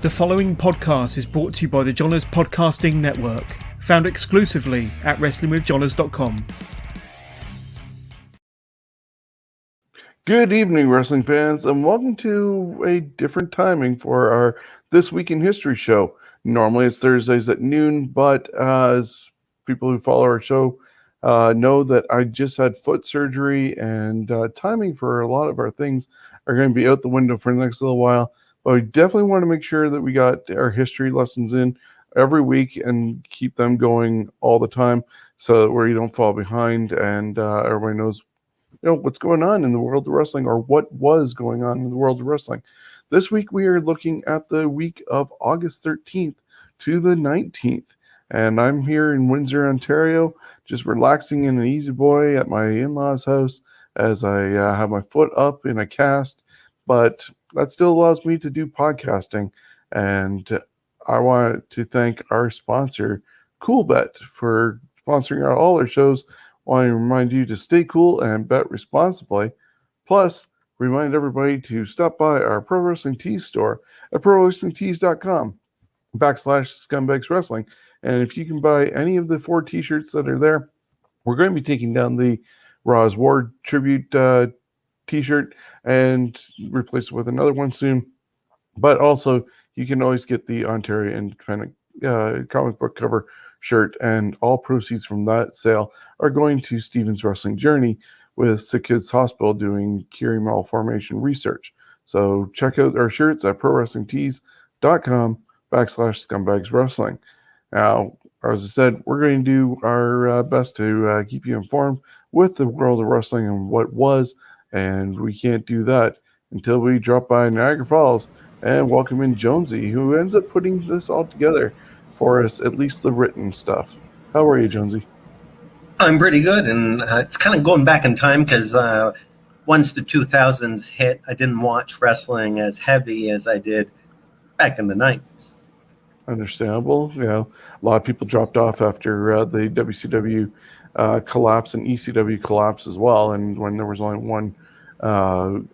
The following podcast is brought to you by the Johners Podcasting Network, found exclusively at WrestlingWithJohners.com. Good evening, wrestling fans, and welcome to a different timing for our This Week in History show. Normally it's Thursdays at noon, but as people who follow our show know that I just had foot surgery, and timing for a lot of our things are going to be out the window for the next little while. But we definitely want to make sure that we got our history lessons in every week and keep them going all the time so that we don't fall behind and everybody knows what's going on in the world of wrestling, or what was going on in the world of wrestling. This week we are looking at the week of August 13th to the 19th. And I'm here in Windsor, Ontario, just relaxing in an easy boy at my in-laws' house as I have my foot up in a cast. But that still allows me to do podcasting. And I want to thank our sponsor, CoolBet, for sponsoring all our shows. I want to remind you to stay cool and bet responsibly. Plus, remind everybody to stop by our Pro Wrestling Tees store at prowrestlingtees.com/scumbagswrestling. And if you can buy any of the 4 t-shirts that are there, we're going to be taking down the Raw's Ward tribute t-shirt and replace it with another one soon. But also, you can always get the Ontario Independent comic book cover shirt, and all proceeds from that sale are going to Stephen's Wrestling Journey with Sick Kids Hospital doing Curing malformation research. So check out our shirts at prowrestlingtees.com/scumbagswrestling. Now, as I said, we're going to do our best to keep you informed with the world of wrestling and what was, and we can't do that until we drop by Niagara Falls and welcome in Jonsey, who ends up putting this all together for us, at least the written stuff. How are you, Jonsey? I'm pretty good, and it's kind of going back in time because once the 2000s hit, I didn't watch wrestling as heavy as I did back in the 90s. Understandable. A lot of people dropped off after the WCW collapse and ECW collapse as well, and when there was only one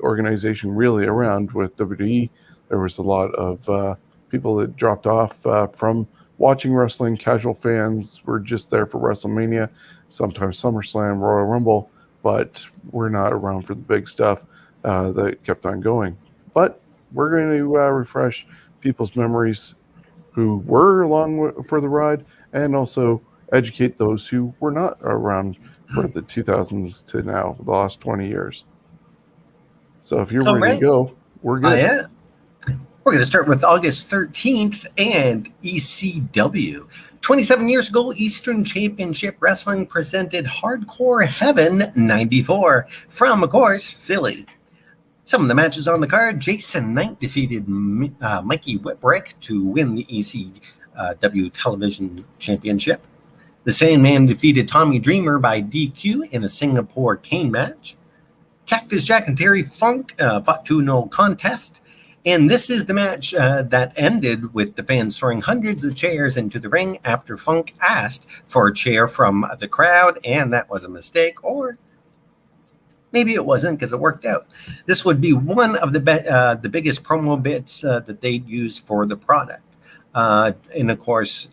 organization really around with WWE, there was a lot of people that dropped off from watching wrestling. Casual fans were just there for WrestleMania, sometimes SummerSlam, Royal Rumble, but we're not around for the big stuff that kept on going. But we're going to refresh people's memories who were along for the ride, and also educate those who were not around for the 2000s to now, the last 20 years. So if you're ready to go, we're good. Yeah. We're going to start with August 13th and ECW. 27 years ago, Eastern Championship Wrestling presented Hardcore Heaven 94 from, of course, Philly. Some of the matches on the card: Jason Knight defeated Mikey Whipwreck to win the ECW Television Championship. The Sandman defeated Tommy Dreamer by DQ in a Singapore cane match. Cactus Jack and Terry Funk fought to no contest. And this is the match that ended with the fans throwing hundreds of chairs into the ring after Funk asked for a chair from the crowd, and that was a mistake, or maybe it wasn't because it worked out. This would be one of the biggest promo bits that they'd use for the product. And of course,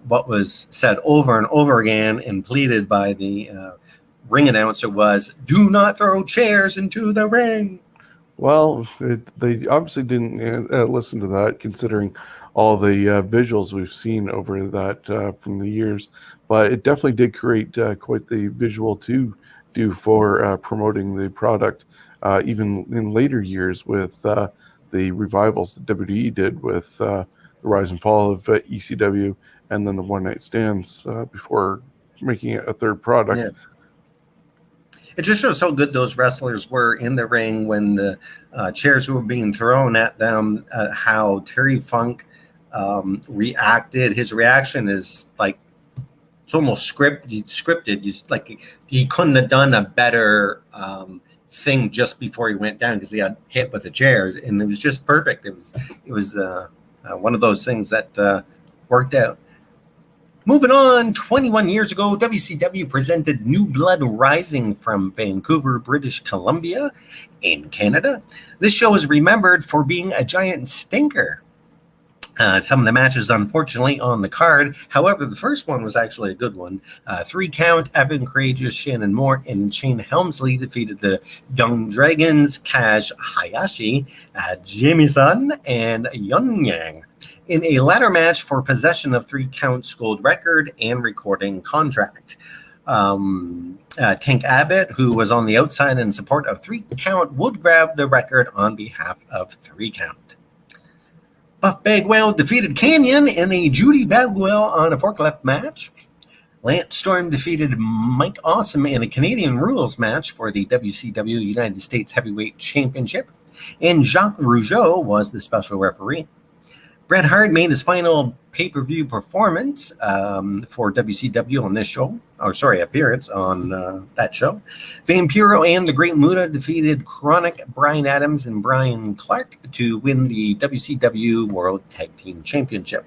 what was said over and over again and pleaded by the ring announcer was, "Do not throw chairs into the ring." Well, they obviously didn't listen to that, considering all the visuals we've seen over that from the years. But it definitely did create quite the visual to do for promoting the product, even in later years with the revivals that WWE did with the rise and fall of ECW, and then the one-night stands before making it a third product. Yeah. It just shows how good those wrestlers were in the ring when the chairs were being thrown at them, how Terry Funk reacted. His reaction is like, it's almost scripted. He couldn't have done a better thing just before he went down because he got hit with a chair, and it was just perfect. It was one of those things that worked out. Moving on, 21 years ago, WCW presented New Blood Rising from Vancouver, British Columbia in Canada. This show is remembered for being a giant stinker. Some of the matches, unfortunately, on the card. However, the first one was actually a good one. 3 count, Evan Courageous, Shannon Moore, and Shane Helmsley defeated the Young Dragons, Kaz Hayashi, Jamie-san, and Yun Yang in a ladder match for possession of 3 counts gold record and recording contract. Tank Abbott, who was on the outside in support of 3 count, would grab the record on behalf of 3 count. Buff Bagwell defeated Canyon in a Judy Bagwell on a forklift match. Lance Storm defeated Mike Awesome in a Canadian Rules match for the WCW United States Heavyweight Championship. And Jacques Rougeau was the special referee. Bret Hart made his final pay-per-view performance for WCW on this show. Appearance on that show. Vampiro and the Great Muta defeated Chronic, Brian Adams, and Brian Clark to win the WCW World Tag Team Championship.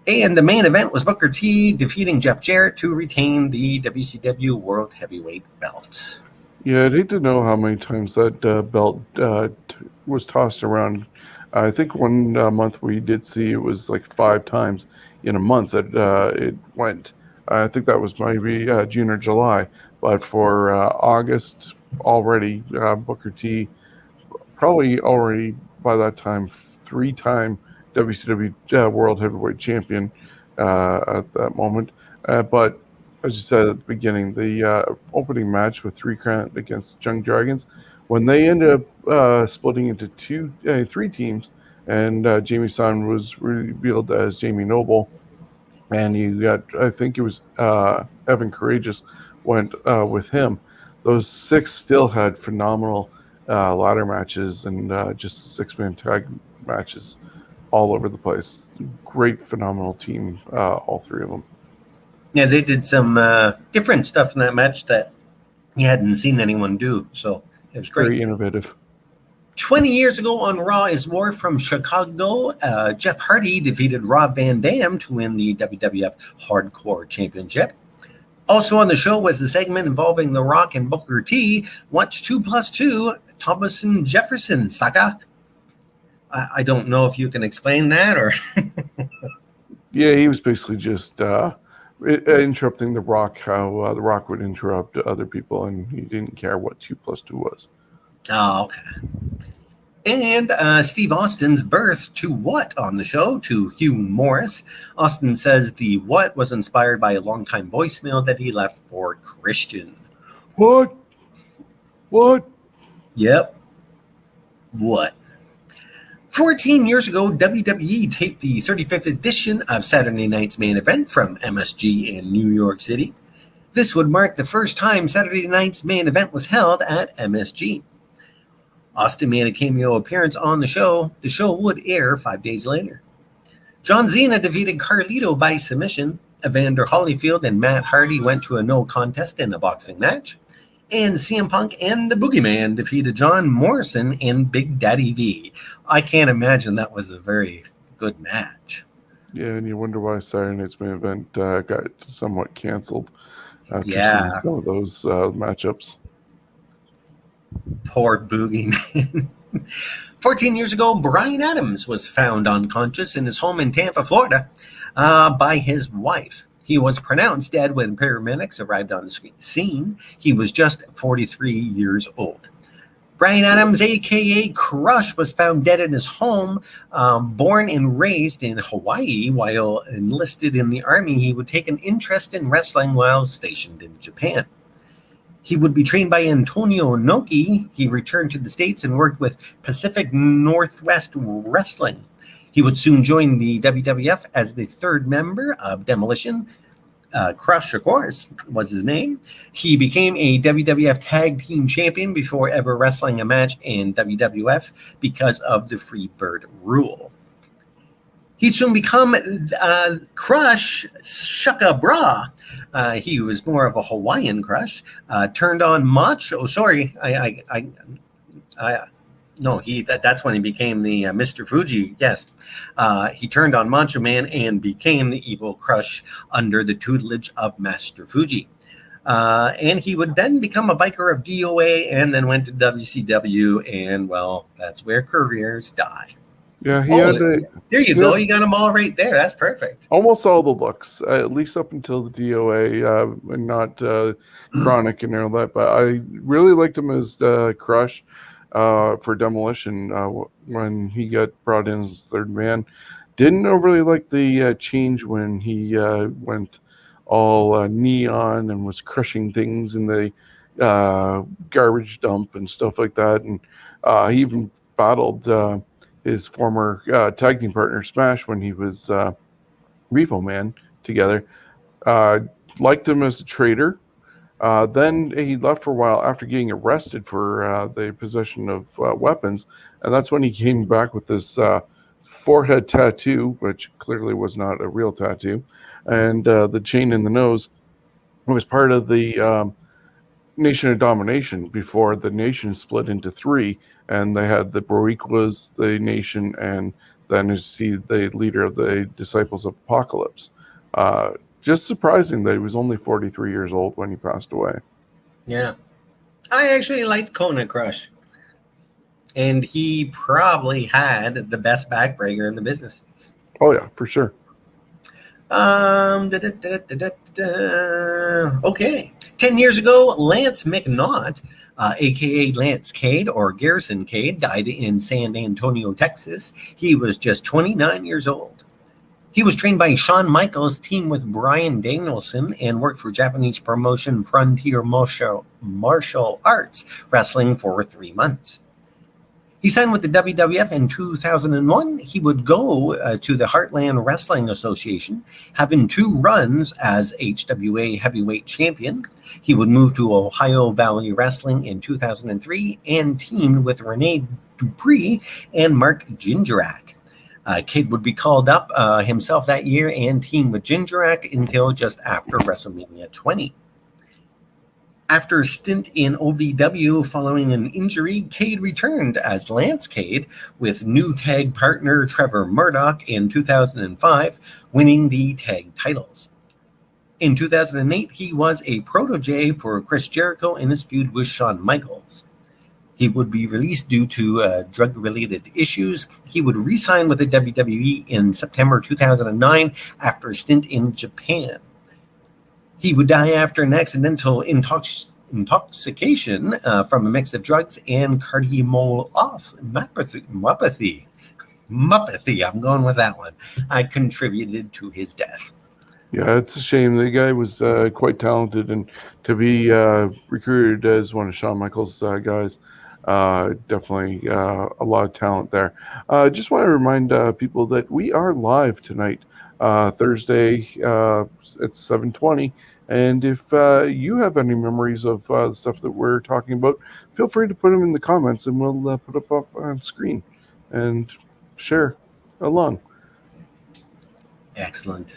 And the main event was Booker T defeating Jeff Jarrett to retain the WCW World Heavyweight belt. Yeah, I'd hate to know how many times that belt was tossed around. I think one month we did see it was like 5 times in a month that it went. I think that was maybe June or July. But for August already, Booker T probably already by that time 3-time WCW World Heavyweight Champion at that moment. But as you said at the beginning, the opening match with 3 count against Young Dragons, when they ended up splitting into 3 teams, and Jamie-san was revealed as Jamie Noble, and you got, I think it was Evan Courageous went with him. Those 6 still had phenomenal ladder matches and just 6-man tag matches all over the place. Great, phenomenal team, all 3 of them. Yeah, they did some different stuff in that match that you hadn't seen anyone do, so it was great. Very innovative. 20 years ago on Raw is War from Chicago. Jeff Hardy defeated Rob Van Dam to win the WWF Hardcore Championship. Also on the show was the segment involving The Rock and Booker T. What's 2 plus 2? Thomas and Jefferson saga. I don't know if you can explain that or. Yeah, he was basically just interrupting The Rock, how The Rock would interrupt other people, and he didn't care what 2 plus 2 was. Oh, okay. And Steve Austin's birth to what on the show to Hugh Morris. Austin says the what was inspired by a longtime voicemail that he left for Christian. What? Yep. What? 14 years ago, WWE taped the 35th edition of Saturday Night's Main Event from MSG in New York City. This would mark the first time Saturday Night's Main Event was held at MSG. Austin made a cameo appearance on the show. The show would air 5 days later. John Cena defeated Carlito by submission. Evander Holyfield and Matt Hardy went to a no contest in a boxing match. And CM Punk and the Boogeyman defeated John Morrison and Big Daddy V. I can't imagine that was a very good match. Yeah, and you wonder why Saturday Night's Main Event got somewhat canceled after seeing some of those matchups. Poor Boogeyman. 14 years ago, Brian Adams was found unconscious in his home in Tampa, Florida, by his wife. He was pronounced dead when paramedics arrived on the scene. He was just 43 years old. Brian Adams, a.k.a. Crush, was found dead in his home. Born and raised in Hawaii while enlisted in the Army, he would take an interest in wrestling while stationed in Japan. He would be trained by Antonio Inoki. He returned to the States and worked with Pacific Northwest Wrestling. He would soon join the WWF as the 3rd member of Demolition. Crush, of course, was his name. He became a WWF Tag Team Champion before ever wrestling a match in WWF because of the Freebird rule. He'd soon become Crush Shaka Bra. He was more of a Hawaiian Crush. Turned on Macho. Sorry, that's when he became the Mr. Fuji. Yes, he turned on Macho Man and became the evil Crush under the tutelage of Master Fuji. And he would then become a biker of DOA and then went to WCW. And well, that's where careers die. Yeah, there you go. You got them all right there. That's perfect. Almost all the looks, at least up until the DOA, and not Chronic and all that. But I really liked him as Crush for Demolition when he got brought in as third man. Didn't overly like the change when he went all neon and was crushing things in the garbage dump and stuff like that. And he even battled his former tag team partner Smash when he was Repo Man together. Liked him as a traitor. Then he left for a while after getting arrested for the possession of weapons, and that's when he came back with this forehead tattoo, which clearly was not a real tattoo, and the chain in the nose. It was part of the Nation of Domination before the Nation split into three, and they had the Boricuas, the Nation, and then you see the leader of the Disciples of Apocalypse. Just surprising that he was only 43 years old when he passed away. Yeah. I actually liked Kona Crush. And he probably had the best backbreaker in the business. Oh, yeah, for sure. Okay. 10 years ago, Lance McNaught, a.k.a. Lance Cade or Garrison Cade, died in San Antonio, Texas. He was just 29 years old. He was trained by Shawn Michaels, teamed with Bryan Danielson, and worked for Japanese promotion Frontier Martial Arts Wrestling for 3 months. He signed with the WWF in 2001. He would go to the Heartland Wrestling Association, having 2 runs as HWA Heavyweight Champion. He would move to Ohio Valley Wrestling in 2003 and teamed with Rene Dupree and Mark Jindrak. Cade would be called up himself that year and teamed with Jindrak until just after WrestleMania 20. After a stint in OVW following an injury, Cade returned as Lance Cade with new tag partner Trevor Murdoch in 2005, winning the tag titles. In 2008, he was a protege for Chris Jericho in his feud with Shawn Michaels. He would be released due to drug-related issues. He would re-sign with the WWE in September 2009 after a stint in Japan. He would die after an accidental intoxication from a mix of drugs and cardiomyopathy. I'm going with that one. Contributed to his death. Yeah, it's a shame. The guy was quite talented, and to be recruited as one of Shawn Michaels' guys, definitely a lot of talent there. Just want to remind people that we are live tonight, Thursday at 7:20. And if you have any memories of the stuff that we're talking about, feel free to put them in the comments, and we'll put them up on screen and share along. Excellent.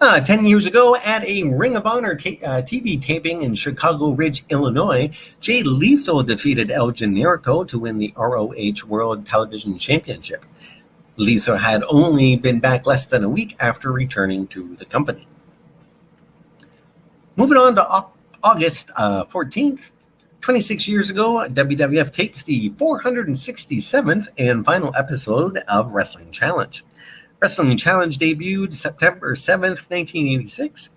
10 years ago, at a Ring of Honor TV taping in Chicago Ridge, Illinois, Jay Lethal defeated El Generico to win the ROH World Television Championship. Lethal had only been back less than a week after returning to the company. Moving on to August 14th, 26 years ago, WWF tapes the 467th and final episode of Wrestling Challenge. Wrestling Challenge debuted September 7th, 1986.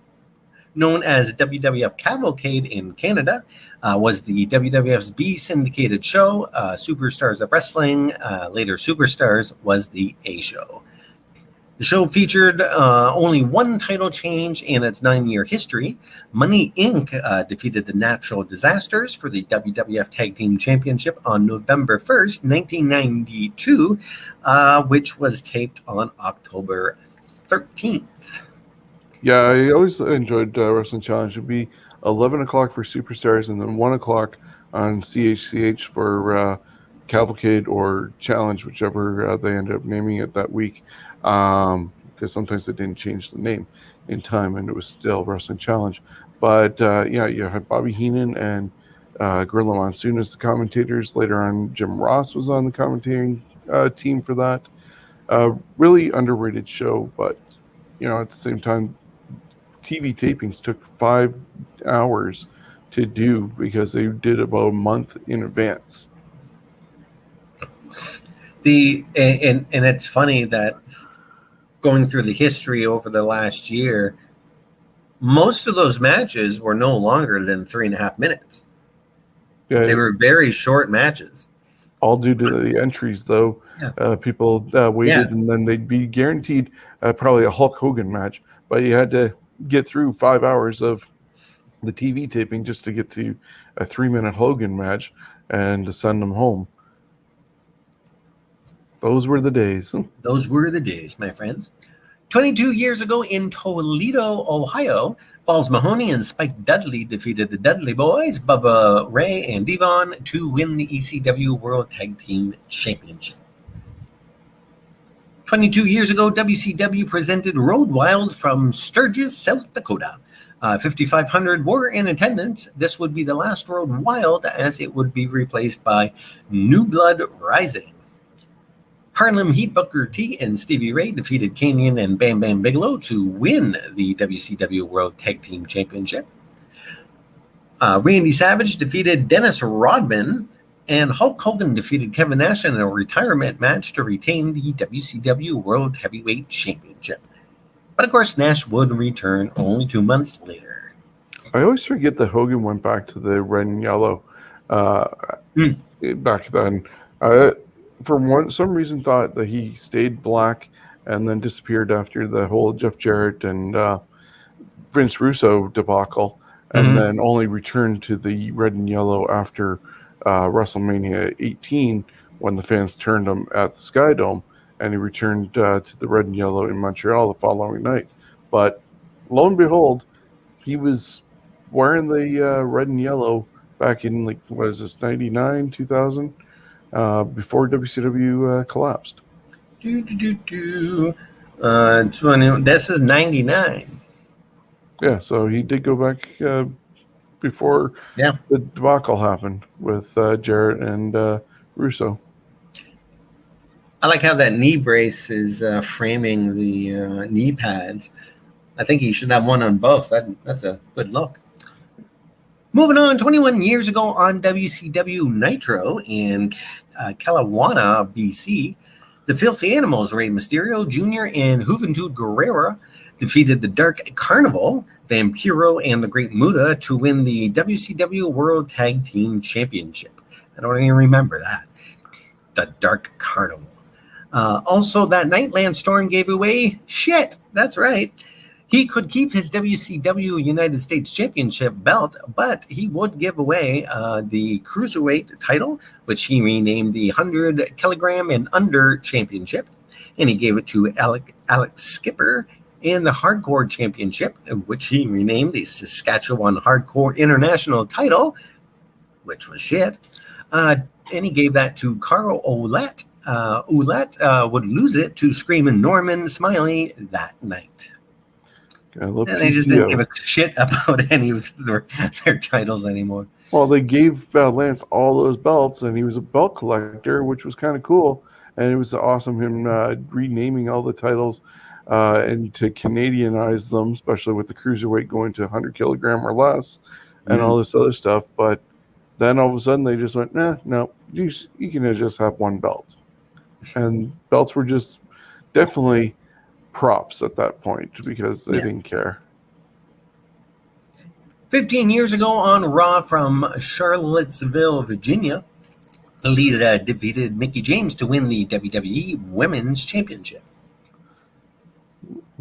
Known as WWF Cavalcade in Canada, was the WWF's B syndicated show. Superstars of Wrestling, later Superstars, was the A show. The show featured only one title change in its 9-year history. Money Inc. Defeated the Natural Disasters for the WWF Tag Team Championship on November 1st, 1992, which was taped on October 13th. Yeah, I always enjoyed Wrestling Challenge. It would be 11 o'clock for Superstars and then 1 o'clock on CHCH for Cavalcade or Challenge, whichever they ended up naming it that week. Because sometimes they didn't change the name in time and it was still Wrestling Challenge. But yeah, you had Bobby Heenan and Gorilla Monsoon as the commentators. Later on, Jim Ross was on the commentating team for that. Really underrated show, but at the same time, TV tapings took 5 hours to do because they did about a month in advance. And it's funny that going through the history over the last year, most of those matches were no longer than 3.5 minutes. Yeah, They were very short matches. all due to the entries, though. Yeah. People waited, and then they'd be guaranteed probably a Hulk Hogan match, but you had to get through 5 hours of the TV taping just to get to a 3-minute Hogan match and to send them home. Those were the days. Those were the days, my friends. 22 years ago in Toledo, Ohio, Balls Mahoney and Spike Dudley defeated the Dudley Boys, Bubba Ray and Devon, to win the ECW World Tag Team Championship. 22 years ago, WCW presented Road Wild from Sturgis, South Dakota. 5,500 were in attendance. This would be the last Road Wild, as it would be replaced by New Blood Rising. Harlem Heat Booker T and Stevie Ray defeated Kanyon and Bam Bam Bigelow to win the WCW World Tag Team Championship. Randy Savage defeated Dennis Rodman, and Hulk Hogan defeated Kevin Nash in a retirement match to retain the WCW World Heavyweight Championship. But of course, Nash would return only 2 months later. I always forget that Hogan went back to the red and yellow back then. For some reason, thought that he stayed black and then disappeared after the whole Jeff Jarrett and Vince Russo debacle, and then only returned to the red and yellow after WrestleMania 18 when the fans turned him at the Sky Dome, and he returned to the red and yellow in Montreal the following night. But lo and behold, he was wearing the red and yellow back in, like, what is this, 99, 2000? Before WCW collapsed. This is 99. Yeah, so he did go back before the debacle happened with Jarrett and Russo. I like how that knee brace is framing the knee pads. I think he should have one on both. That's a good look. Moving on, 21 years ago on WCW Nitro in Kelowna, BC, the Filthy Animals, Rey Mysterio Jr. and Juventud Guerrera, defeated the Dark Carnival, Vampiro, and the Great Muta to win the WCW World Tag Team Championship. I don't even remember that. The Dark Carnival. Also, that night, Lance Storm gave away shit. That's right. He could keep his WCW United States Championship belt, but he would give away the Cruiserweight title, which he renamed the 100 kilogram and under championship. And he gave it to Alex Skipper, and the Hardcore Championship, which he renamed the Saskatchewan Hardcore International title, which was shit. And he gave that to Carl Ouellette. Ouellette would lose it to Screamin' Norman Smiley that night. And they just didn't give a shit about any of their titles anymore. Well, they gave Lance all those belts, and he was a belt collector, which was kind of cool. And it was awesome him renaming all the titles and to Canadianize them, especially with the Cruiserweight going to 100 kilogram or less and all this other stuff. But then all of a sudden they just went, no, you can just have one belt. And belts were just definitely props at that point because they didn't care. 15 years ago on Raw from Charlottesville, Virginia, Lita defeated Mickie James to win the WWE Women's Championship.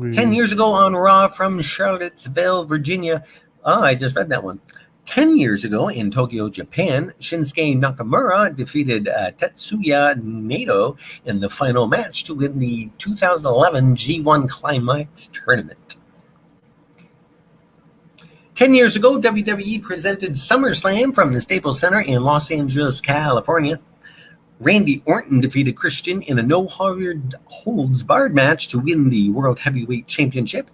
10 years ago on Raw from Charlottesville, Virginia, I just read that one. 10 years ago in Tokyo, Japan, Shinsuke Nakamura defeated Tetsuya Naito in the final match to win the 2011 G1 Climax Tournament. 10 years ago, WWE presented SummerSlam from the Staples Center in Los Angeles, California. Randy Orton defeated Christian in a no-holds-barred match to win the World Heavyweight Championship.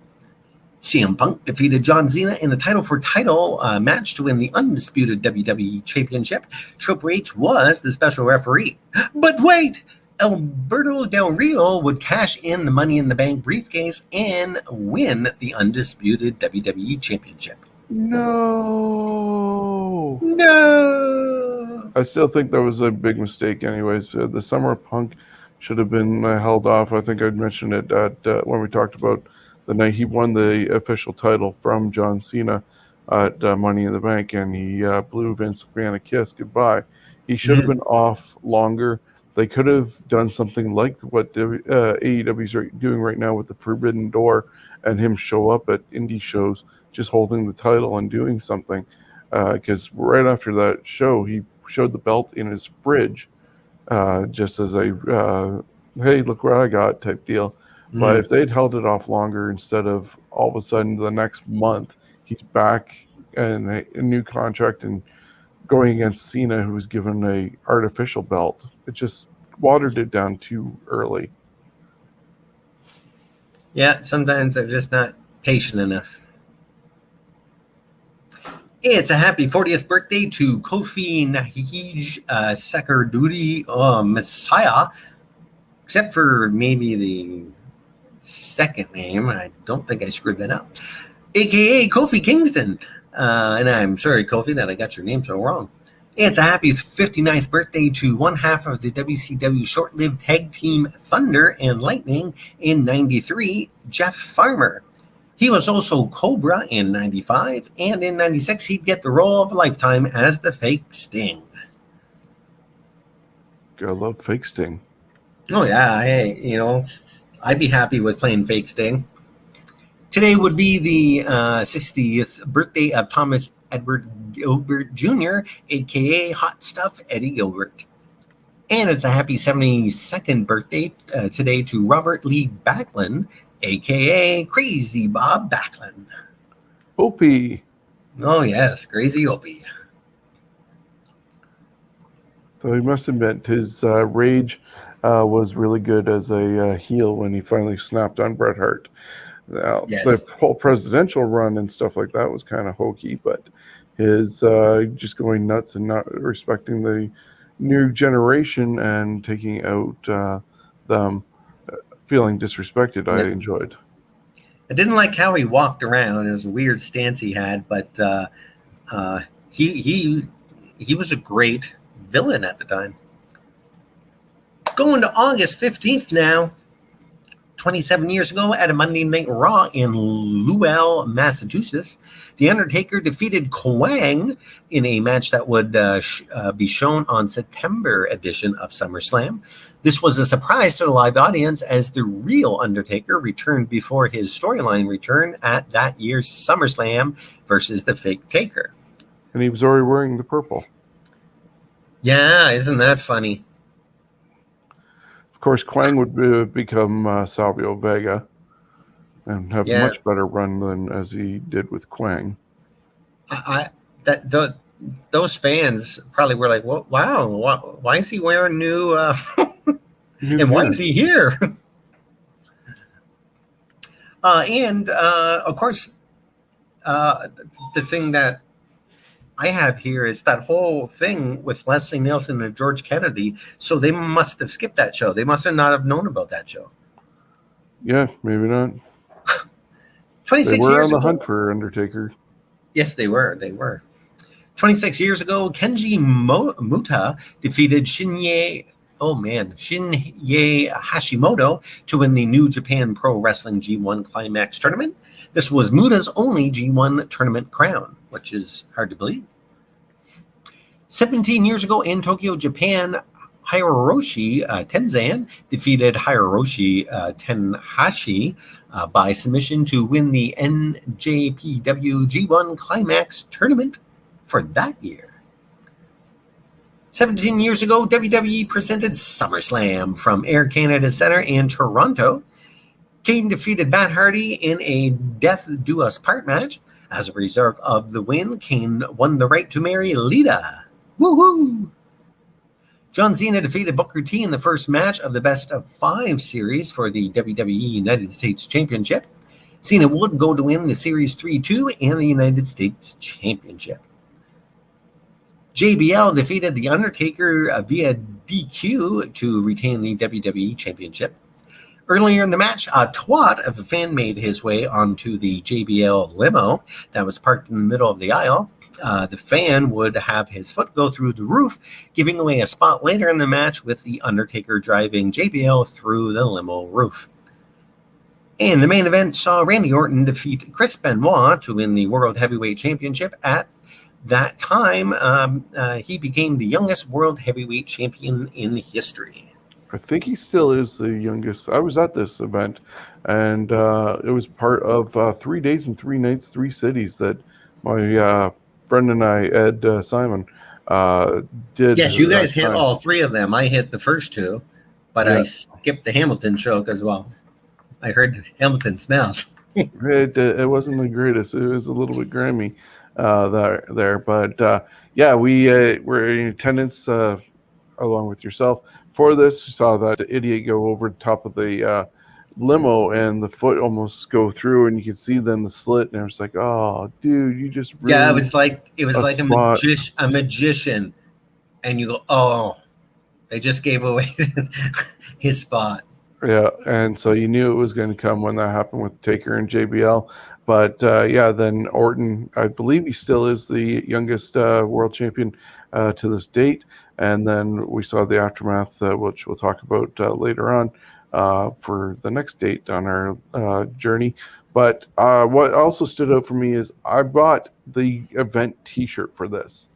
CM Punk defeated John Cena in a title-for-title match to win the undisputed WWE Championship. Triple H was the special referee. But wait! Alberto Del Rio would cash in the Money in the Bank briefcase and win the undisputed WWE Championship. No! I still think that was a big mistake anyways. The Summer Punk should have been held off. I think I'd mentioned it at, when we talked about the night he won the official title from John Cena at Money in the Bank, and he blew Vince McMahon a kiss goodbye. He should have been off longer. They could have done something like what AEW's doing right now with the Forbidden Door, and him show up at indie shows just holding the title and doing something. Because right after that show, he showed the belt in his fridge, just as a hey, look what I got type deal. But if they'd held it off longer, instead of all of a sudden the next month he's back in a new contract and going against Cena, who was given a artificial belt, it just watered it down too early. Yeah, sometimes they're just not patient enough. It's a happy 40th birthday to Kofi Nahij Sakarduri Messiah, except for maybe the second name. I don't think I screwed that up. AKA Kofi Kingston. And I'm sorry, Kofi, that I got your name so wrong. It's a happy 59th birthday to one half of the WCW short-lived tag team Thunder and Lightning in 93, Jeff Farmer. He was also Cobra in 95, and in 96 he'd get the role of a lifetime as the fake Sting. I love fake Sting. Oh yeah, hey, I'd be happy with playing fake Sting. Today would be the 60th birthday of Thomas Edward Gilbert Jr., a.k.a. Hot Stuff Eddie Gilbert. And it's a happy 72nd birthday today to Robert Lee Backlund, a.k.a. Crazy Bob Backlund. Opie. Oh, yes, Crazy Opie. So he must admit his rage was really good as a heel when he finally snapped on Bret Hart. Now, Yes. The whole presidential run and stuff like that was kind of hokey, but his just going nuts and not respecting the new generation and taking out them feeling disrespected, I enjoyed. I didn't like how he walked around. It was a weird stance he had, but he was a great villain at the time. Going to August 15th now. 27 years ago at a Monday Night Raw in Lowell, Massachusetts, The Undertaker defeated Kwang in a match that would be shown on September edition of SummerSlam. This was a surprise to the live audience as the real Undertaker returned before his storyline return at that year's SummerSlam versus the fake Taker. And he was already wearing the purple. Yeah, isn't that funny? Of course, Kwang would become Savio Vega and have a much better run than as he did with Kwang. Those fans probably were like, "Well, wow, why is he wearing new? And why is he here?" And of course, the thing that I have here is that whole thing with Leslie Nielsen and George Kennedy. So they must have skipped that show. They must have not have known about that show. Yeah, maybe not. 26 they were years on the ago, hunt for Undertaker. Yes, they were. 26 years ago, Kenji Muta defeated Shinya Hashimoto to win the New Japan Pro Wrestling G1 Climax Tournament. This was Muta's only G1 tournament crown, which is hard to believe. 17 years ago in Tokyo, Japan, Hiroshi Tenzan defeated Hiroshi Tenhashi by submission to win the NJPW G1 Climax Tournament for that year. 17 years ago, WWE presented SummerSlam from Air Canada Centre in Toronto. Kane defeated Matt Hardy in a Death Do Us Part match. As a result of the win, Kane won the right to marry Lita. Woohoo! John Cena defeated Booker T in the first match of the Best of 5 series for the WWE United States Championship. Cena would go to win the Series 3-2 and the United States Championship. JBL defeated The Undertaker via DQ to retain the WWE Championship. Earlier in the match, a twat of a fan made his way onto the JBL limo that was parked in the middle of the aisle. The fan would have his foot go through the roof, giving away a spot later in the match with The Undertaker driving JBL through the limo roof. And the main event saw Randy Orton defeat Chris Benoit to win the World Heavyweight Championship. At that time, he became the youngest World Heavyweight Champion in history. I think he still is the youngest. I was at this event, and it was part of 3 days and 3 nights, 3 cities that my friend and I, Ed Simon, did. Yes, you guys hit all 3 of them. I hit the first 2, but I skipped the Hamilton show because, well, I heard Hamilton's mouth. It wasn't the greatest. It was a little bit grimy there. But, yeah, we were in attendance along with yourself. For this, you saw that idiot go over the top of the limo and the foot almost go through, and you could see then the slit, and it was like, oh, dude, you just ruined it was like a magician, and you go, oh, they just gave away his spot. Yeah, and so you knew it was going to come when that happened with Taker and JBL. But then Orton, I believe he still is the youngest world champion to this date. And then we saw the aftermath, which we'll talk about later on for the next date on our journey. But what also stood out for me is I bought the event T-shirt for this,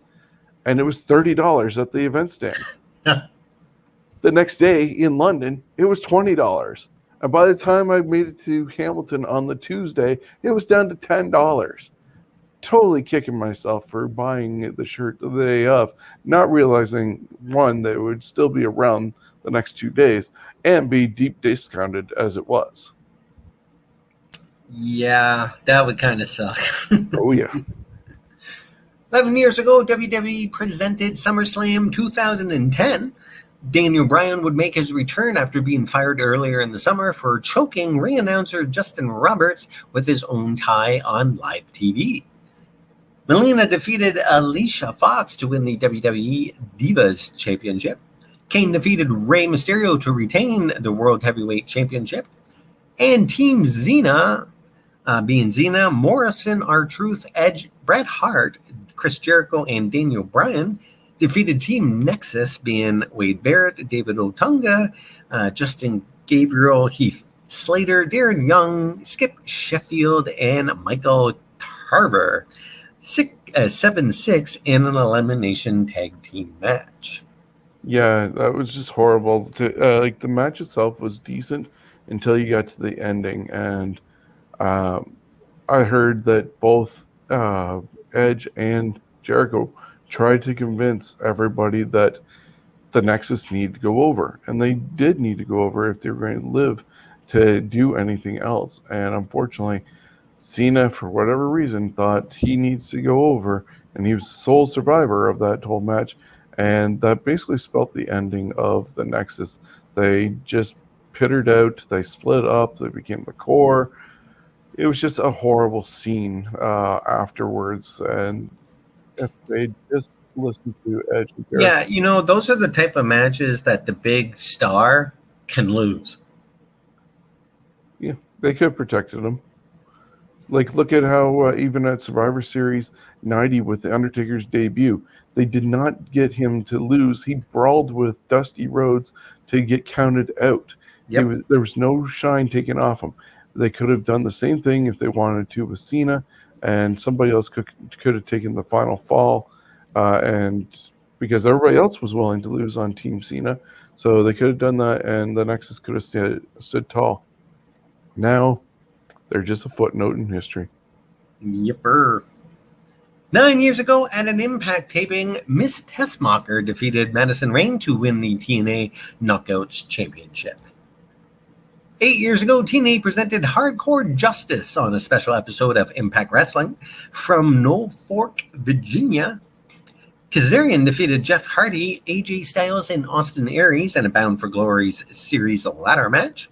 and it was $30 at the event stand. The next day in London, it was $20. And by the time I made it to Hamilton on the Tuesday, it was down to $10. Totally kicking myself for buying the shirt the day of, not realizing, one, that it would still be around the next 2 days and be deep discounted as it was. Yeah, that would kind of suck. Oh, yeah. 11 years ago, WWE presented SummerSlam 2010. Daniel Bryan would make his return after being fired earlier in the summer for choking ring announcer Justin Roberts with his own tie on live TV. Melina defeated Alicia Fox to win the WWE Divas Championship. Kane defeated Rey Mysterio to retain the World Heavyweight Championship. And Team Xena, being Xena, Morrison, R-Truth, Edge, Bret Hart, Chris Jericho, and Daniel Bryan, defeated Team Nexus, being Wade Barrett, David Otunga, Justin Gabriel, Heath Slater, Darren Young, Skip Sheffield, and Michael Tarver. 7-6 in an elimination tag team match. Yeah, that was just horrible. The match itself was decent until you got to the ending, and I heard that both Edge and Jericho tried to convince everybody that the Nexus need to go over, and they did need to go over if they were going to live to do anything else. And unfortunately, Cena, for whatever reason, thought he needs to go over, and he was the sole survivor of that whole match. And that basically spelled the ending of the Nexus. They just pittered out, they split up, they became the core. It was just a horrible scene afterwards. And if they just listened to Edge and Jericho. Yeah, those are the type of matches that the big star can lose. Yeah, they could have protected him. Like, look at how even at Survivor Series 90 with The Undertaker's debut, they did not get him to lose. He brawled with Dusty Rhodes to get counted out. Yep. There was no shine taken off him. They could have done the same thing if they wanted to with Cena, and somebody else could have taken the final fall. And because everybody else was willing to lose on Team Cena, so they could have done that, and the Nexus could have stood tall. Now, they're just a footnote in history. Yipper. 9 years ago, at an Impact taping, Miss Tessmacher defeated Madison Rayne to win the TNA Knockouts Championship. 8 years ago, TNA presented Hardcore Justice on a special episode of Impact Wrestling. From Norfolk, Virginia, Kazarian defeated Jeff Hardy, AJ Styles, and Austin Aries in a Bound for Glory's series ladder match.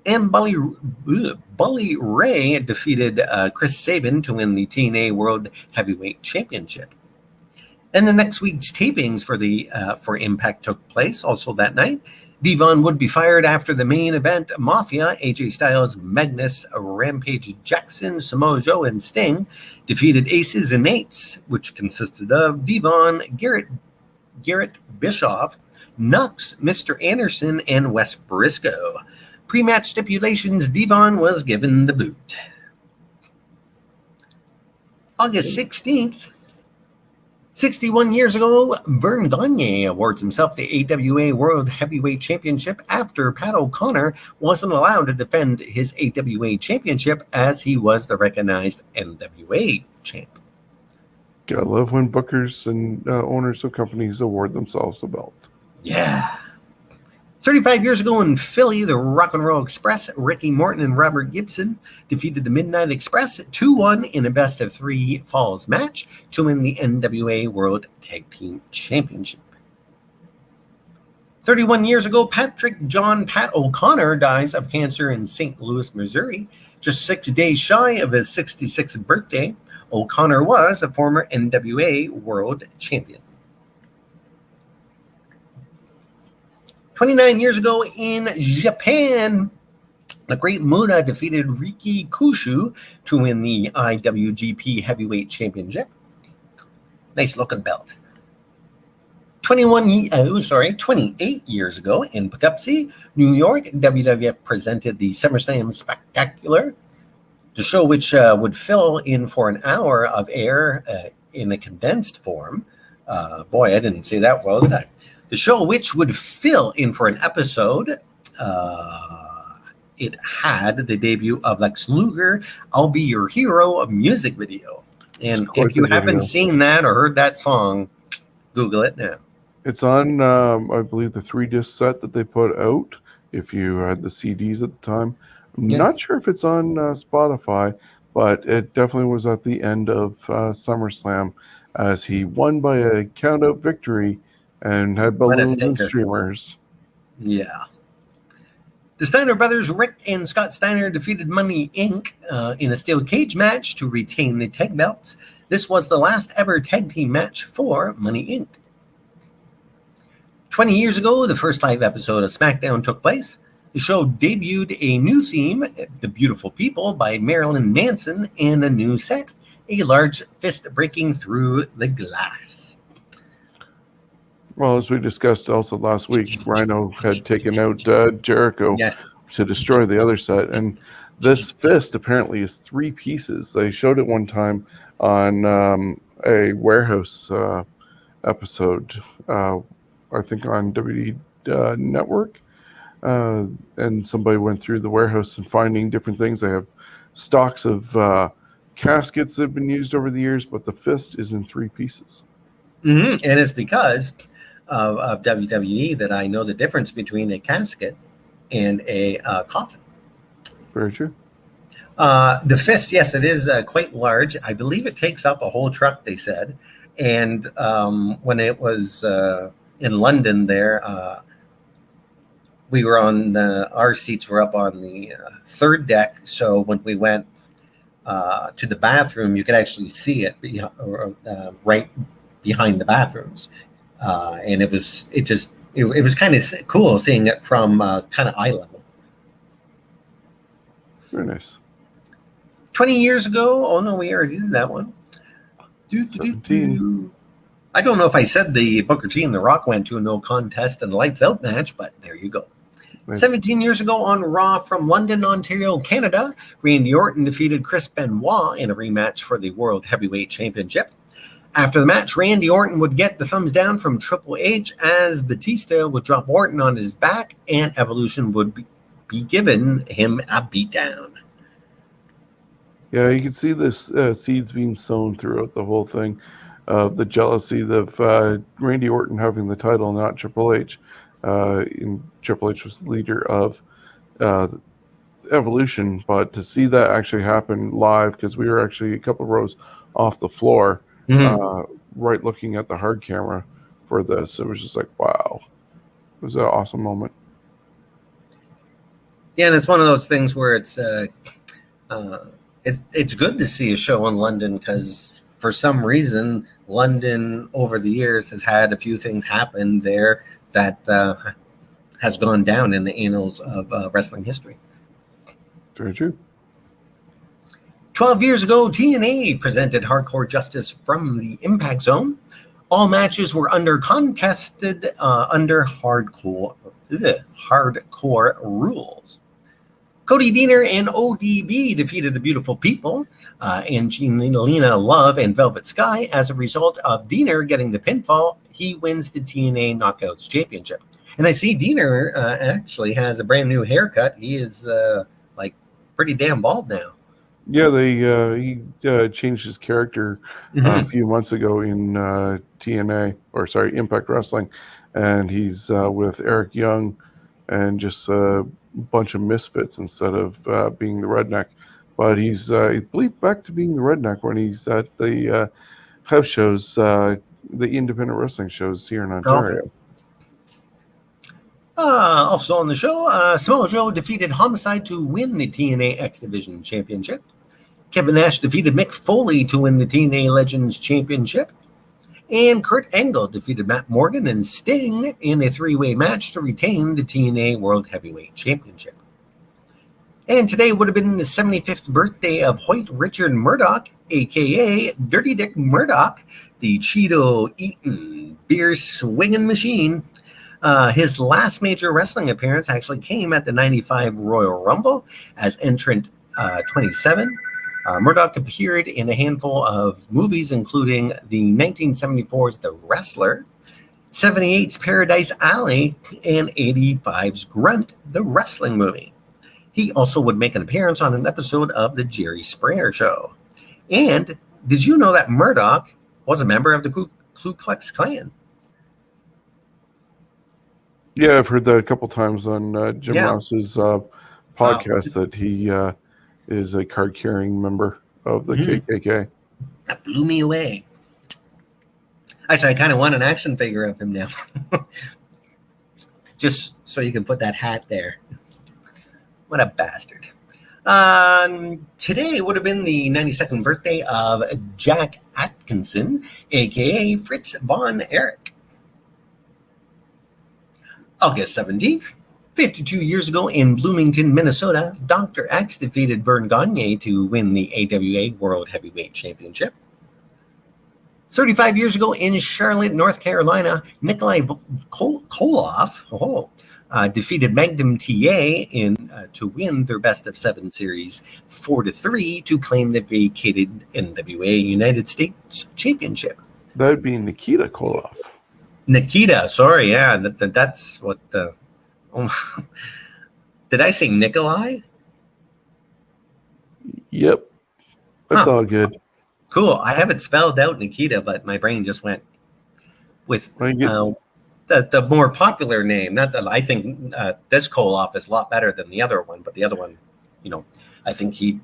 And Bully Ray defeated Chris Sabin to win the TNA World Heavyweight Championship. And the next week's tapings for Impact took place also that night. Devon would be fired after the main event. Mafia, AJ Styles, Magnus, Rampage Jackson, Samoa Joe, and Sting defeated Aces and Eights, which consisted of Devon, Garrett Bischoff, Nux, Mr. Anderson, and Wes Briscoe. Pre-match stipulations, Devon was given the boot. August 16th, 61 years ago, Vern Gagne awards himself the AWA World Heavyweight Championship after Pat O'Connor wasn't allowed to defend his AWA Championship as he was the recognized NWA champ. Gotta love when bookers and owners of companies award themselves the belt. Yeah. 35 years ago in Philly, the Rock and Roll Express, Ricky Morton and Robert Gibson defeated the Midnight Express 2-1 in a best-of-3 falls match to win the NWA World Tag Team Championship. 31 years ago, Pat O'Connor dies of cancer in St. Louis, Missouri. Just 6 days shy of his 66th birthday, O'Connor was a former NWA World Champion. 29 years ago in Japan, the Great Muta defeated Riki Kushu to win the IWGP Heavyweight Championship. Nice looking belt. 28 years ago in Poughkeepsie, New York, WWF presented the SummerSlam Spectacular, the show which would fill in for an hour of air in a condensed form. Boy, I didn't say that well, did I? The show which would fill in for an episode, it had the debut of Lex Luger, I'll Be Your Hero, a music video. And if you haven't seen that or heard that song, Google it now. It's on, I believe, the 3-disc set that they put out, if you had the CDs at the time. I'm not sure if it's on Spotify, but it definitely was at the end of SummerSlam as he won by a count-out victory and had balloons and streamers. Yeah. The Steiner brothers, Rick and Scott Steiner, defeated Money Inc. In a steel cage match to retain the tag belts. This was the last ever tag team match for Money Inc. 20 years ago, the first live episode of SmackDown took place. The show debuted a new theme, The Beautiful People by Marilyn Manson, and a new set, a large fist breaking through the glass. Well, as we discussed also last week, Rhino had taken out Jericho to destroy the other set. And this fist apparently is 3 pieces. They showed it one time on a Warehouse episode, I think on WWE Network. And somebody went through the warehouse and finding different things. They have stocks of caskets that have been used over the years, but the fist is in 3 pieces. Mm-hmm. And it's because of WWE that I know the difference between a casket and a coffin. Very true. The fist, yes, it is quite large. I believe it takes up a whole truck, they said. And when it was in London there, we were on our seats were up on the 3rd deck. So when we went to the bathroom, you could actually see it right behind the bathrooms. And it was kind of cool seeing it from kind of eye level. Very nice. 20 years ago. Oh no, we already did that one. 17. I don't know if I said the Booker T and The Rock went to a no contest and a lights out match, but there you go. Right. 17 years ago on Raw from London, Ontario, Canada, Randy Orton defeated Chris Benoit in a rematch for the World Heavyweight Championship. After the match, Randy Orton would get the thumbs down from Triple H as Batista would drop Orton on his back and Evolution would be given him a beatdown. Yeah, you can see this seeds being sown throughout the whole thing. The jealousy of Randy Orton having the title, not Triple H. Triple H was the leader of Evolution, but to see that actually happen live, because we were actually a couple rows off the floor, right looking at the hard camera for this, it was just like, wow. It was an awesome moment. Yeah, and it's one of those things where it's good to see a show in London, because for some reason, London over the years has had a few things happen there that has gone down in the annals of wrestling history. Very true. 12 years ago, TNA presented Hardcore Justice from the Impact Zone. All matches were contested under hardcore rules. Cody Deaner and ODB defeated the Beautiful People, Angelina Love and Velvet Sky. As a result of Deaner getting the pinfall, he wins the TNA Knockouts Championship. And I see Deaner actually has a brand new haircut. He is pretty damn bald now. Yeah, he changed his character a few months ago in Impact Wrestling, and he's with Eric Young and just a bunch of misfits instead of being the redneck. But he's I believe back to being the redneck when he's at the house shows, the independent wrestling shows here in Ontario. Okay. Also on the show, Samoa Joe defeated Homicide to win the TNA X Division Championship. Kevin Nash defeated Mick Foley to win the TNA Legends Championship. And Kurt Angle defeated Matt Morgan and Sting in a three-way match to retain the TNA World Heavyweight Championship. And today would have been the 75th birthday of Hoyt Richard Murdoch, a.k.a. Dirty Dick Murdoch, the Cheeto-eating, beer-swinging machine. His last major wrestling appearance actually came at the 95 Royal Rumble as entrant 27. Murdoch appeared in a handful of movies, including the 1974's The Wrestler, 78's Paradise Alley, and 85's Grunt, the wrestling movie. He also would make an appearance on an episode of The Jerry Springer Show. And did you know that Murdoch was a member of the Ku Klux Klan? Yeah, I've heard that a couple times on Jim Ross's podcast that he is a card-carrying member of the KKK. That blew me away. Actually, I kind of want an action figure of him now. Just so you can put that hat there. What a bastard. Today would have been the 92nd birthday of Jack Atkinson, a.k.a. Fritz von Erich. August 17th, 52 years ago in Bloomington, Minnesota, Dr. X defeated Vern Gagne to win the AWA World Heavyweight Championship. 35 years ago in Charlotte, North Carolina, Nikolai Koloff defeated Magnum TA to win their best of 7 series 4-3 to claim the vacated NWA United States Championship. That would be Nikita Koloff. Nikita, sorry, yeah, that's what the. Did I say Nikolai? Yep, that's all good. Cool. I have it spelled out Nikita, but my brain just went with the more popular name. Not that I think this Koloff is a lot better than the other one, but the other one, I think he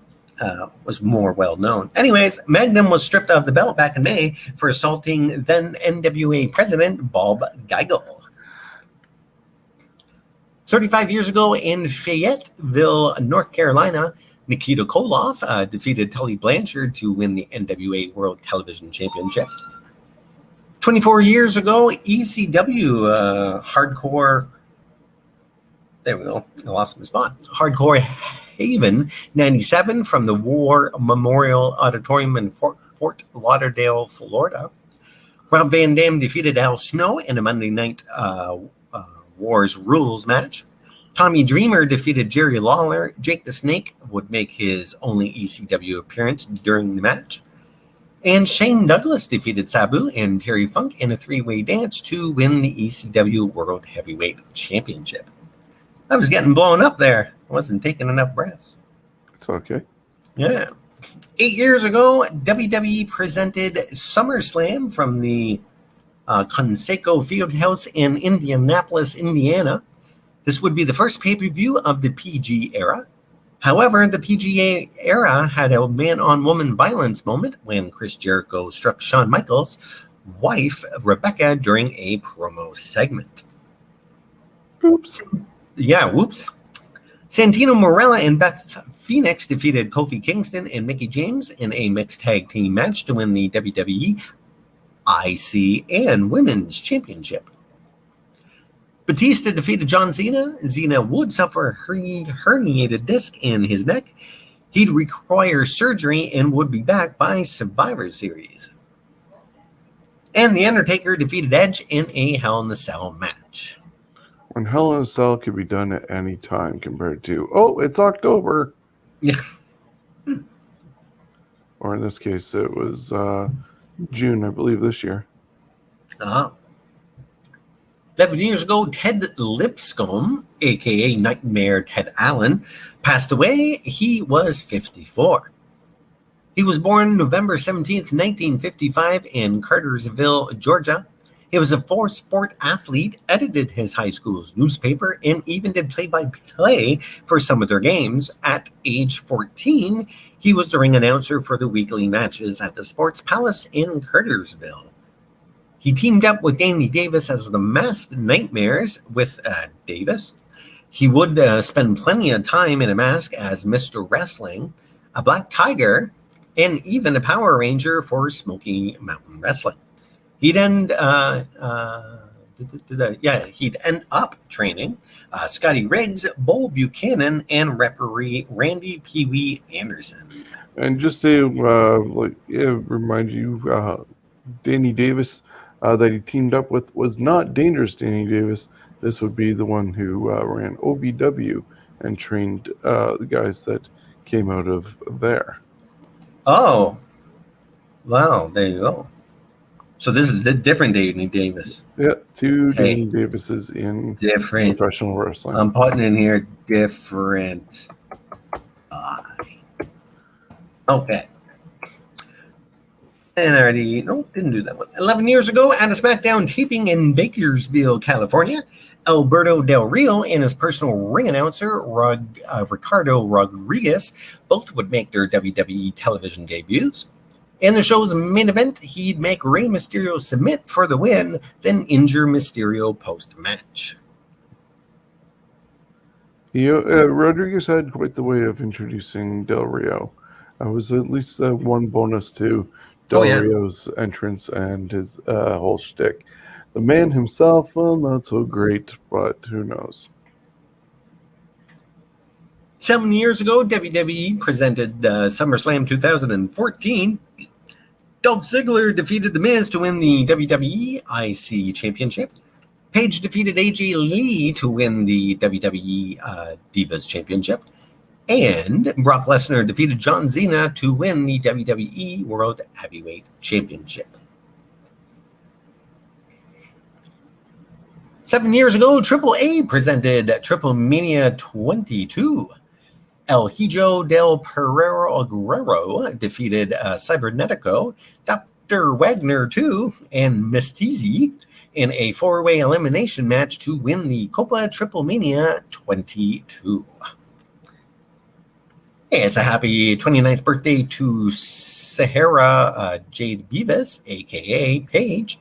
was more well known. Anyways, Magnum was stripped of the belt back in May for assaulting then NWA president Bob Geigel. 35 years ago in Fayetteville, North Carolina, Nikita Koloff defeated Tully Blanchard to win the NWA World Television Championship. 24 years ago, ECW Hardcore. There we go. I lost my spot. Hardcore Haven 97 from the War Memorial Auditorium in Fort Lauderdale, Florida. Rob Van Dam defeated Al Snow in a Monday Night Wars Rules match. Tommy Dreamer defeated Jerry Lawler. Jake the Snake would make his only ECW appearance during the match. And Shane Douglas defeated Sabu and Terry Funk in a 3-way dance to win the ECW World Heavyweight Championship. I was getting blown up there. I wasn't taking enough breaths. It's okay. Yeah. 8 years ago, WWE presented SummerSlam from the Conseco Fieldhouse in Indianapolis, Indiana. This would be the first pay-per-view of the PG era. However, the PGA era had a man-on-woman violence moment when Chris Jericho struck Shawn Michaels' wife, Rebecca, during a promo segment. Oops. Yeah, whoops. Santino Marella and Beth Phoenix defeated Kofi Kingston and Mickie James in a mixed tag team match to win the WWE IC and Women's Championship. Batista defeated John Cena. Cena would suffer a herniated disc in his neck. He'd require surgery and would be back by Survivor Series. And The Undertaker defeated Edge in a Hell in a Cell match. When Hell in a Cell could be done at any time compared to, oh, it's October. Yeah. Or in this case, it was June, I believe, this year. 11 years ago, Ted Lipscomb, a.k.a. Nightmare Ted Allen, passed away. He was 54. He was born November 17th, 1955 in Cartersville, Georgia. He was a four-sport athlete, edited his high school's newspaper, and even did play-by-play for some of their games. At age 14, he was the ring announcer for the weekly matches at the Sports Palace in Cartersville. He teamed up with Danny Davis as the Masked Nightmares with Davis. He would spend plenty of time in a mask as Mr. Wrestling, a Black Tiger, and even a Power Ranger for Smoky Mountain Wrestling. He'd end up training Scotty Riggs, Bull Buchanan, and referee Randy Pee Wee Anderson. And just to remind you, Danny Davis that he teamed up with was not Dangerous Danny Davis. This would be the one who ran OVW and trained the guys that came out of there. Oh, wow! There you go. So this is the different Danny Davis. Yeah, two Danny Davises in different professional wrestling. I'm putting in here different. Okay. And I already, didn't do that one. 11 years ago, at a SmackDown taping in Bakersville, California, Alberto Del Rio and his personal ring announcer, Ricardo Rodriguez, both would make their WWE television debuts. In the show's main event, he'd make Rey Mysterio submit for the win, then injure Mysterio post-match. Rodriguez had quite the way of introducing Del Rio. I was at least one bonus to Del Rio's entrance and his whole shtick. The man himself, well, not so great, but who knows. 7 years ago, WWE presented SummerSlam 2014. Dolph Ziggler defeated The Miz to win the WWE IC Championship. Paige defeated AJ Lee to win the WWE Divas Championship. And Brock Lesnar defeated John Cena to win the WWE World Heavyweight Championship. 7 years ago, AAA presented Triple Mania 22. El Hijo del Perrero Guerrero defeated Cybernetico, Dr. Wagner 2, and Mystizi in a four-way elimination match to win the Copa Triple Mania 22. It's a happy 29th birthday to Sahara Jade Beavis, a.k.a. Paige.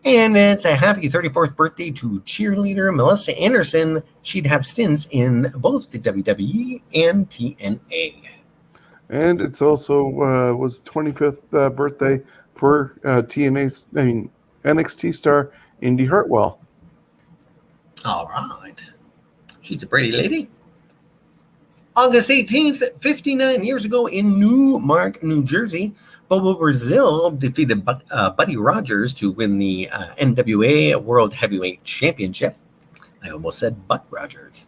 And it's a happy 34th birthday to cheerleader Melissa Anderson. She'd have stints in both the WWE and TNA. And it's also was 25th birthday for NXT star Indy Hartwell. All right. She's a pretty lady. August 18th, 59 years ago in Newark, New Jersey, Bobo Brazil defeated Buddy Rogers to win the NWA World Heavyweight Championship. I almost said Buck Rogers.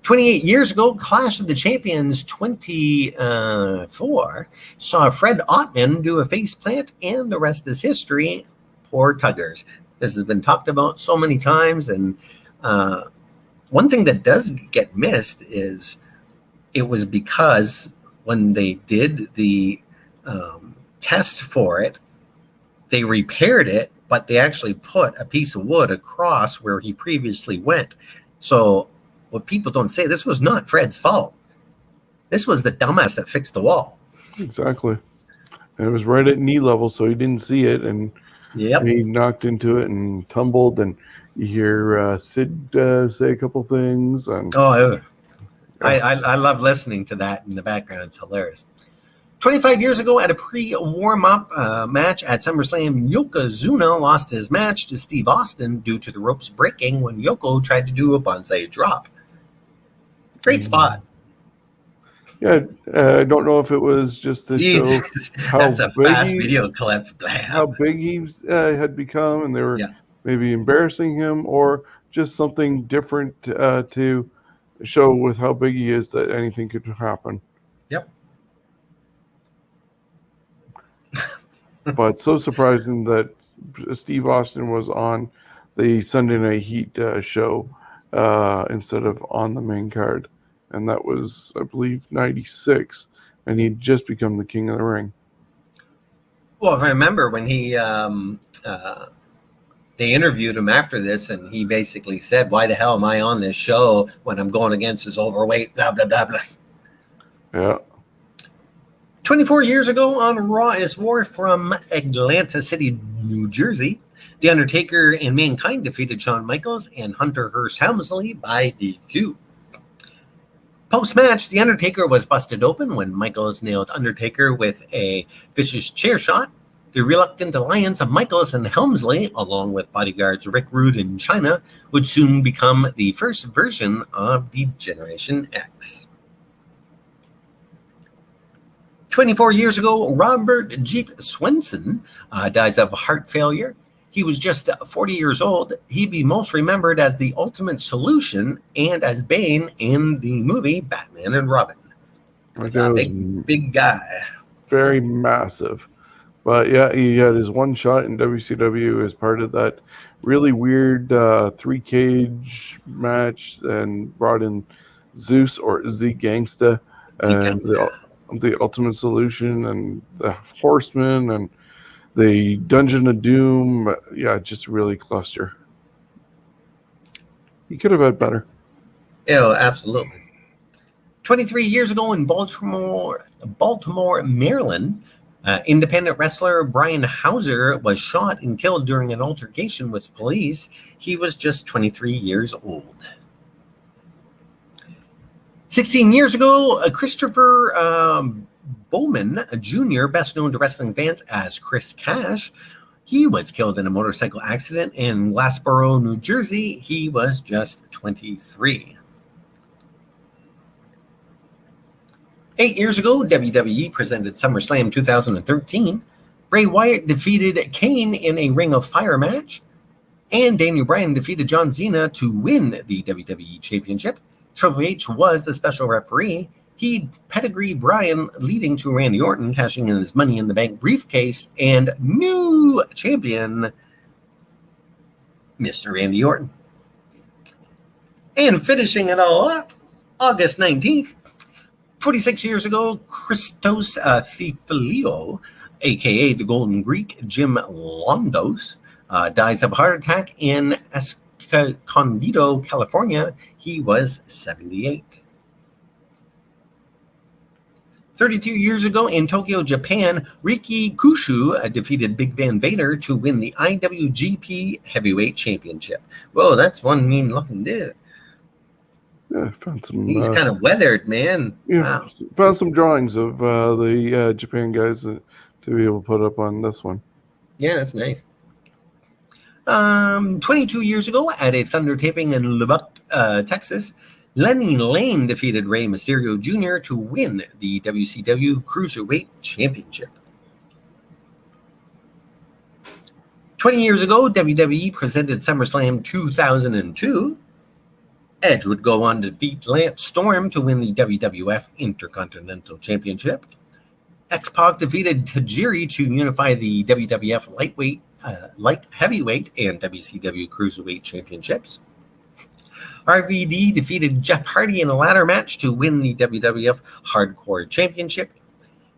28 years ago, Clash of the Champions 24 saw Fred Ottman do a faceplant, and the rest is history. Poor Tuggers. This has been talked about so many times, and one thing that does get missed is it was because when they did the test for it, they repaired it, but they actually put a piece of wood across where he previously went. So what people don't say, this was not Fred's fault. This was the dumbass that fixed the wall. Exactly. And it was right at knee level, so he didn't see it, and he knocked into it and tumbled, and you hear Sid say a couple things. And I love listening to that in the background. It's hilarious. 25 years ago, at a pre-warm-up match at SummerSlam, Yokozuna lost his match to Steve Austin due to the ropes breaking when Yoko tried to do a bonsai drop. Great spot. Yeah, I don't know if it was just to show how That's a big fast video clip. how big he had become, and they were maybe embarrassing him, or just something different to show with how big he is that anything could happen. Yep. But so surprising that Steve Austin was on the Sunday Night Heat show instead of on the main card. And that was, I believe, 96. And he'd just become the king of the ring. Well, if I remember when he they interviewed him after this, and he basically said, "Why the hell am I on this show when I'm going against this overweight, blah, blah, blah, blah." Yeah. 24 years ago on Raw is War from Atlanta City, New Jersey. The Undertaker and Mankind defeated Shawn Michaels and Hunter Hearst Helmsley by DQ. Post-match, The Undertaker was busted open when Michaels nailed Undertaker with a vicious chair shot. The reluctant alliance of Michaels and Helmsley, along with bodyguards Rick Rude and Chyna, would soon become the first version of the Generation X. 24 years ago, Robert Jeep Swenson dies of heart failure. He was just 40 years old. He'd be most remembered as the Ultimate Solution and as Bane in the movie Batman and Robin. He's a big guy. Very massive. But yeah, he had his one shot in WCW as part of that really weird three-cage match, and brought in Zeus or Z Gangsta and the Ultimate Solution and the Horseman and the Dungeon of Doom. Yeah, just really cluster. He could have had better. Oh, absolutely. 23 years ago in Baltimore, Maryland, independent wrestler Brian Hauser was shot and killed during an altercation with police. He was just 23 years old. 16 years ago, Christopher Bowman Jr., best known to wrestling fans as Chris Cash, he was killed in a motorcycle accident in Glassboro, New Jersey. He was just 23. 8 years ago, WWE presented SummerSlam 2013. Bray Wyatt defeated Kane in a Ring of Fire match, and Daniel Bryan defeated John Cena to win the WWE Championship. Triple H was the special referee. He pedigreed Bryan, leading to Randy Orton cashing in his Money in the Bank briefcase, and new champion, Mr. Randy Orton. And finishing it all up, August 19th, 46 years ago, Christos Thefilio, a.k.a. the Golden Greek, Jim Londos, dies of a heart attack in Escondido, California. He was 78. 32 years ago in Tokyo, Japan, Riki Kushu defeated Big Van Vader to win the IWGP Heavyweight Championship. Whoa, that's one mean-looking dude. Yeah, found some. He's kind of weathered, man. Yeah, wow. Found some drawings of the Japan guys to be able to put up on this one. Yeah, that's nice. 22 years ago, at a Thunder taping in Lubbock, Texas, Lenny Lane defeated Rey Mysterio Jr. to win the WCW Cruiserweight Championship. 20 years ago, WWE presented SummerSlam 2002. Edge would go on to defeat Lance Storm to win the WWF Intercontinental Championship. X-Pac defeated Tajiri to unify the WWF light heavyweight and WCW Cruiserweight Championships. RVD defeated Jeff Hardy in a ladder match to win the WWF Hardcore Championship.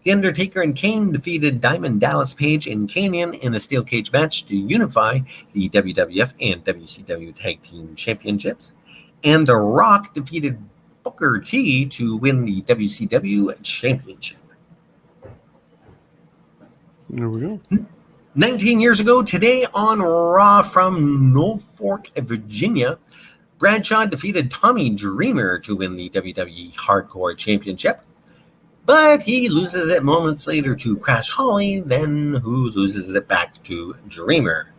The Undertaker and Kane defeated Diamond Dallas Page and Kanyon in a steel cage match to unify the WWF and WCW Tag Team Championships. And The Rock defeated Booker T to win the WCW Championship. There we go. 19 years ago today on Raw from Norfolk, Virginia, Bradshaw defeated Tommy Dreamer to win the WWE Hardcore Championship. but he loses it moments later to Crash Holly, then who loses it back to Dreamer.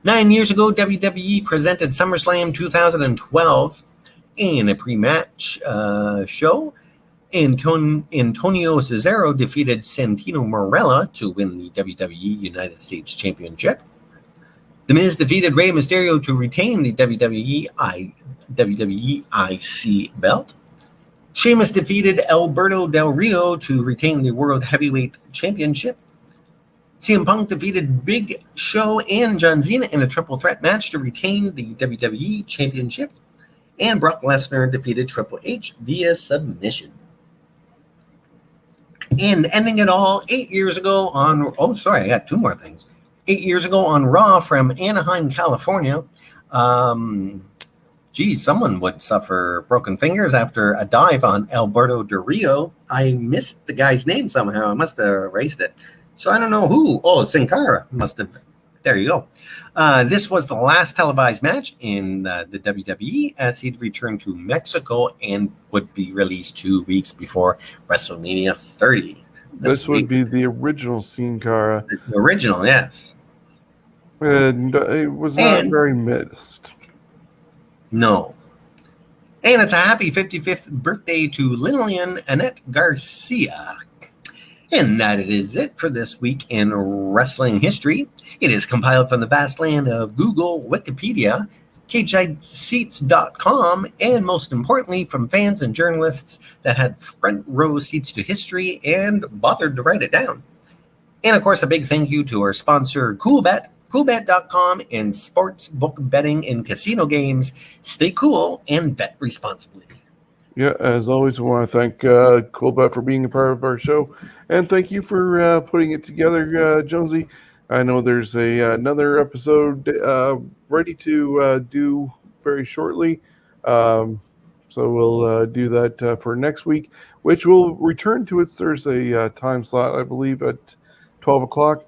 9 years ago, WWE presented SummerSlam 2012 in a pre-match show. Antonio Cesaro defeated Santino Marella to win the WWE United States Championship. The Miz defeated Rey Mysterio to retain the WWE IC belt. Sheamus defeated Alberto Del Rio to retain the World Heavyweight Championship. CM Punk defeated Big Show and John Cena in a triple threat match to retain the WWE Championship. And Brock Lesnar defeated Triple H via submission. And ending it all 8 years ago on... Oh, sorry, I got two more things. 8 years ago on Raw from Anaheim, California. Someone would suffer broken fingers after a dive on Alberto Del Rio. I missed the guy's name somehow. I must have erased it. So I don't know who. Oh, Sin Cara must have. There you go. This was the last televised match in the WWE as he'd returned to Mexico and would be released 2 weeks before WrestleMania 30. This would be the original Sin Cara. The original, yes. And it was not very missed. No. And it's a happy 55th birthday to Lillian Annette Garcia. And that is it for this week in wrestling history. It is compiled from the vast land of Google, Wikipedia, cageseats.com, and most importantly, from fans and journalists that had front row seats to history and bothered to write it down. And of course, a big thank you to our sponsor, CoolBet, coolbet.com, and sportsbook betting and casino games. Stay cool and bet responsibly. Yeah, as always, we want to thank CoolBet for being a part of our show, and thank you for putting it together, Jonesy. I know there's another episode ready to do very shortly, so we'll do that for next week, which will return to its Thursday time slot, I believe, at 12 o'clock.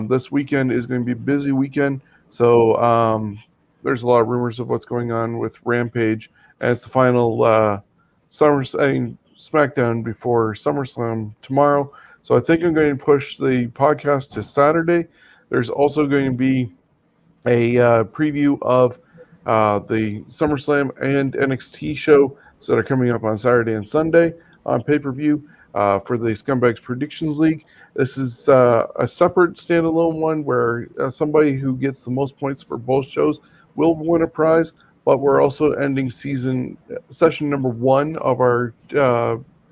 This weekend is going to be a busy weekend, so there's a lot of rumors of what's going on with Rampage, and it's the final SmackDown before SummerSlam tomorrow. So I think I'm going to push the podcast to Saturday. There's also going to be a preview of the SummerSlam and NXT shows that are coming up on Saturday and Sunday on pay-per-view for the Scumbags Predictions League. This is a separate standalone one where somebody who gets the most points for both shows will win a prize. But we're also ending session number 1 of our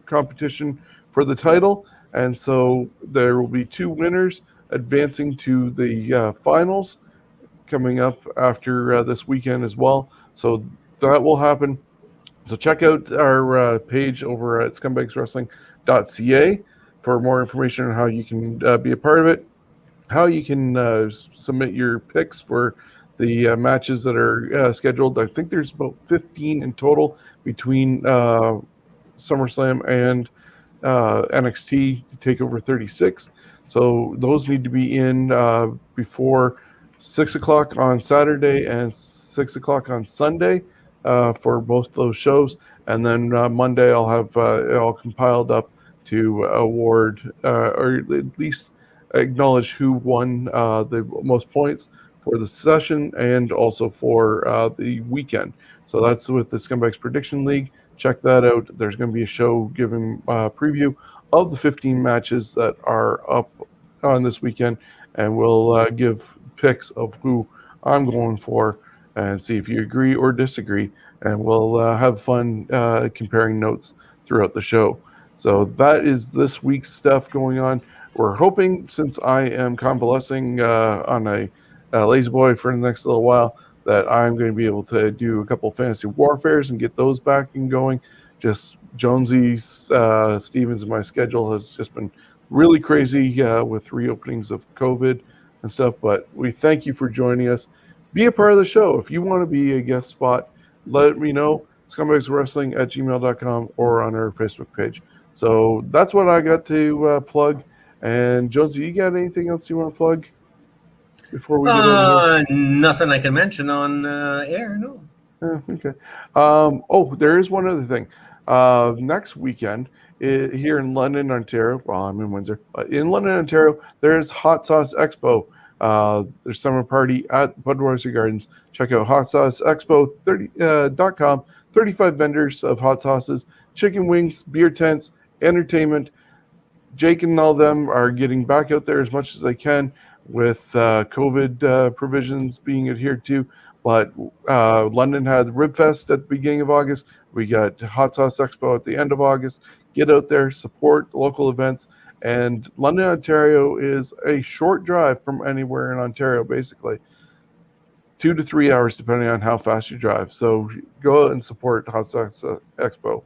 competition for the title. And so there will be 2 winners advancing to the finals coming up after this weekend as well. So that will happen. So check out our page over at scumbagswrestling.ca for more information on how you can be a part of it, how you can submit your picks for the matches that are scheduled. I think there's about 15 in total between SummerSlam and NXT to take over 36. So those need to be in before 6 o'clock on Saturday and 6 o'clock on Sunday for both those shows. And then Monday I'll have it all compiled up to award or at least acknowledge who won the most points for the session and also for the weekend. So that's with the Scumbags Prediction League. Check that out. There's going to be a show giving a preview of the 15 matches that are up on this weekend, and we'll give picks of who I'm going for and see if you agree or disagree, and we'll have fun comparing notes throughout the show. So that is this week's stuff going on. We're hoping, since I am convalescing on a lazy boy for the next little while, that I'm going to be able to do a couple of fantasy warfares and get those back and going. Just Jonesy, Stevens, and my schedule has just been really crazy with reopenings of COVID and stuff. But we thank you for joining us. Be a part of the show. If you want to be a guest spot, let me know. scumbagswrestling@gmail.com or on our Facebook page. So that's what I got to plug. And Jonesy, you got anything else you want to plug before we get over here? Nothing I can mention on air, no. Okay. There is one other thing. Next weekend here in London, Ontario. Well, I'm in Windsor. In London, Ontario, there's Hot Sauce Expo. There's summer party at Budweiser Gardens. Check out hotsauceexpo.com. 35 vendors of hot sauces, chicken wings, beer tents, entertainment. Jake and all them are getting back out there as much as they can with COVID provisions being adhered to. But London had Ribfest at the beginning of August. We got Hot Sauce Expo at the end of August. Get out there, support local events. And London, Ontario is a short drive from anywhere in Ontario, basically. 2 to 3 hours, depending on how fast you drive. So go out and support Hot Sauce Expo.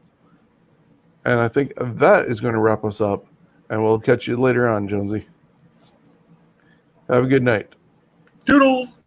And I think that is going to wrap us up. And we'll catch you later on, Jonesy. Have a good night. Doodles.